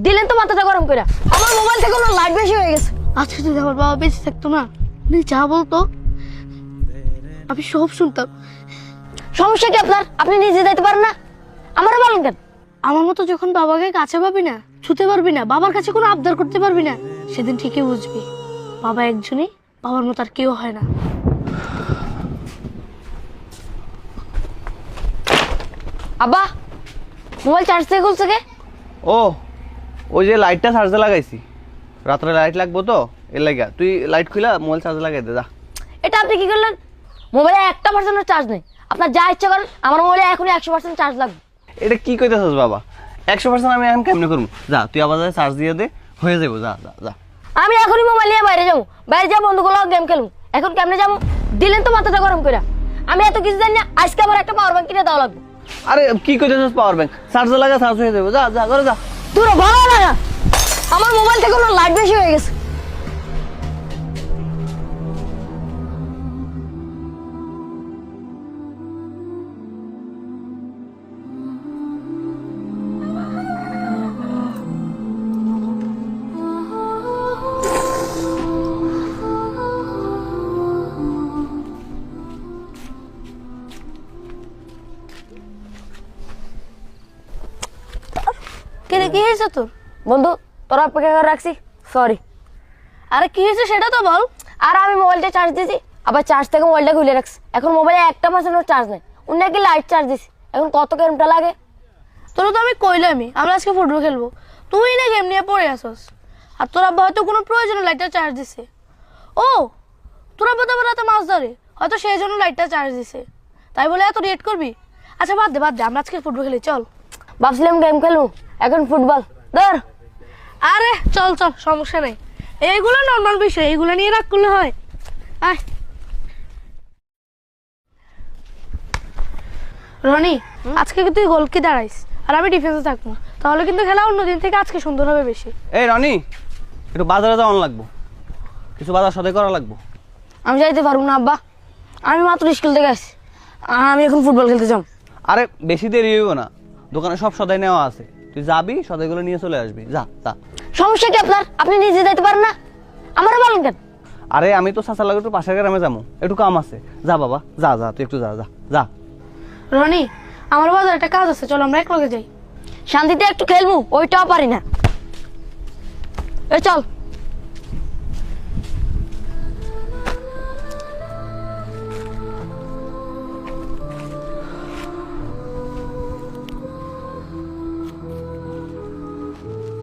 দিলেন তো মাথাটা গরম করে। আমার মোবাইল থেকে কোনো লাইট বেশি হয়ে গেছে। আজকে যদি আমার বাবা বেঁচে থাকতো না, উনি যা বলতো আমি সব শুনতাম। সমস্যা কি আপনার? আপনি নিজে যাইতে পারেন না, আমারও বলেন কেন? আমার মতো যখন বাবাকে কাছে পাবি না, ছুতে পারবি না, বাবার কাছে কোনো আবদার করতে পারবি না, সেদিন ঠিকই বুঝবি বাবা একজনই, বাবার মতো আর কেউ হয় না। আব্বা, মোবাইল চার্জ থেকে খুলছে কে? ও ওই যে লাইটটা চার্জে লাগাইছি, রাত্রে লাইট লাগবো তো এর লাগা। তুই লাইট খুলা মোবাইল চার্জে লাগাই দে যা। এটা আপনি কি করলেন? মোবাইলে 1% চার্জ নেই। আপনার যা ইচ্ছা করেন, আমার মোবাইলে এখনই 100% চার্জ লাগবে। এটা কি কইতেছস বাবা? 100% আমি এখন কেমনে করবো? যা তুই আবার চার্জ দিয়ে দে, হয়ে যাবো। যা যা যা। আমি এখনই মোবাইল নিয়ে বাইরে যাবো, বাইরে যা বন্ধুগুলো গেম খেলবো। এখন কেমনে যাবো? দিলেন তো মাথাটা গরম করে। আমি এত কিছু জানি না, আজকে আমার একটা পাওয়ার ব্যাংক কিনে দেওয়া লাগবে। আরে কি কইতেছস? পাওয়ার ব্যাংক চার্জে লাগা, চার্জ হয়ে যাবো। যা যা করে যা। দূর ভালো না, আমার মোবাইল থেকে কোনো লাইট বেশি হয়ে গেছে। কেন, কি হয়েছে তোর? বন্ধু, তোরা অপেক্ষা করে রাখছি, সরি। আরে কি হয়েছে সেটা তো বল। আর আমি মোবাইলটা চার্জ দিয়েছি, আবার চার্জ থেকে মোবাইলটা খুলে রাখছি। এখন মোবাইলে 1% চার্জ নেই। উনি নাকি লাইট চার্জ দিছি। এখন কত গেমটা লাগে? তোরা তো আমি কইলামই আমরা আজকে ফুটবল খেলবো, তুই না গেম নিয়ে পড়ে আসস। আর তোর আব্বা হয়তো কোনো প্রয়োজনে লাইটটা চার্জ দিছে। ও, তোর আব্বা তো আবার রাতে মাছ ধরে, হয়তো সেই জন্য লাইটটা চার্জ দিছে, তাই বলে এত রেট করবি? আচ্ছা বাদ দে, আমরা আজকে ফুটবল খেলি, চল। ভাবছিলাম গেম খেলবো, এখন ফুটবল। ধর। আরে চল সমস্যা নেই, এইগুলো নর্মাল বিষয়, এইগুলো নিয়ে রাগ করলে হয়। আয় রনি, আজকে কিন্তু তুই গোলকি দাঁড়াইস আর আমি ডিফেন্সে থাকবো, তাহলে কিন্তু খেলা অন্যদিন থেকে আজকে সুন্দর হবে বেশি। এই রনি, একটু বাজারে যাওয়ান লাগবো, কিছু বাজার সদাই করা লাগবো। আমি যাইতে পারবো না আব্বা, আমি মাত্র স্কুল থেকে আসছি। আমি এখন ফুটবল খেলতে যাব। আরে বেশি দেরি হইব না, দোকানে সব সদাই নেওয়া আছে, তুই যাবি সদাইগুলো নিয়ে চলে আসবি। যা যা। সমস্যা কি আপনার? আপনি নিজে যাইতে পারেন না, আমারও বলেন কেন? আরে আমি তো চাচার লাগে একটু পাশের গ্রামে যাবো, একটু কাম আছে। যা বাবা, যা যা, তুই একটু যা যা যা। রনি, আমার বাজার একটা কাজ আছে, চলো আমরা একলগে যাই। শান্তিতে একটু খেলবো, ওইটাও পারি না। এই চল।